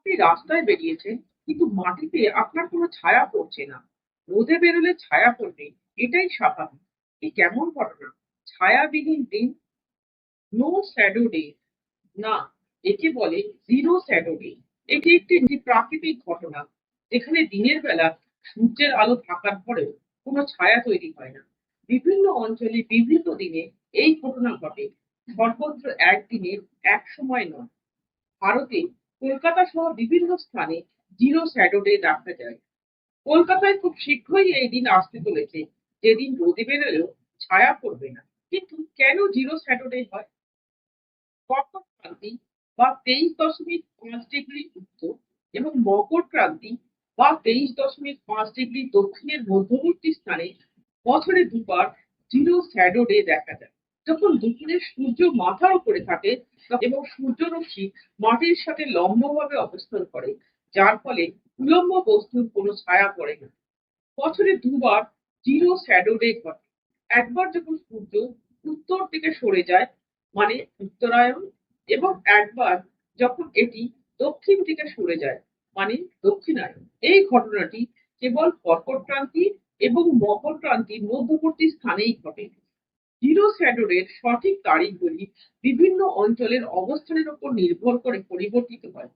আপনি রাস্তায় বেরিয়েছেন, কিন্তু মাটিতে আপনার কোনো ছায়া পড়ছে না। রোদে বেরোলে ছায়া পড়বে, এটাই স্বাভাবিক। এ কেমন ঘটনা? ছায়াবিহীন দিন, নো শ্যাডো ডে। না, একে বলে জিরো শ্যাডো ডে। এটি একটি প্রাকৃতিক ঘটনা, যেখানে দিনের বেলা সূর্যের আলো থাকার পরেও কোনো ছায়া তৈরি হয় না। বিভিন্ন অঞ্চলে বিভিন্ন দিনে এই ঘটনা ঘটে, সর্বত্র একদিনে এক সময় নয়। ভারতে কলকাতা সহ বিভিন্ন স্থানে জিরো শ্যাডো ডে দেখা যায়। কলকাতায় খুব শীঘ্রই এই দিন আসতে চলেছে, যেদিন রোদে বেরোলেও ছায়া পড়বে না। কিন্তু কেন জিরো শ্যাডো ডে হয়? কর্কট ক্রান্তি বা 23.5 ডিগ্রি উত্তর এবং মকর ক্রান্তি বা 23.5 ডিগ্রি দক্ষিণের মধ্যবর্তী স্থানে বছরে দুবার জিরো শ্যাডো ডে দেখা যায়। যখন দুপুরে সূর্য মাথার উপরে থাকে এবং সূর্যরশ্মি মাটির সাথে লম্বভাবে অবস্থান করে, যার ফলে উলম্ব বস্তুর কোনো ছায়া পড়ে না। বছরে দুবার জিরো শ্যাডো ডে ঘটে। একবার যখন সূর্য উত্তর দিকে সরে যায়, মানে উত্তরায়ণ, এবং একবার যখন এটি দক্ষিণ দিকে সরে যায়, মানে দক্ষিণায়ন। এই ঘটনাটি কেবল কর্কট ক্রান্তি এবং মকর ক্রান্তির মধ্যবর্তী স্থানেই ঘটে। জিরো শ্যাডোর সঠিক তারিখগুলি বিভিন্ন অঞ্চলের অবস্থানের উপর নির্ভর করে পরিবর্তিত হয়।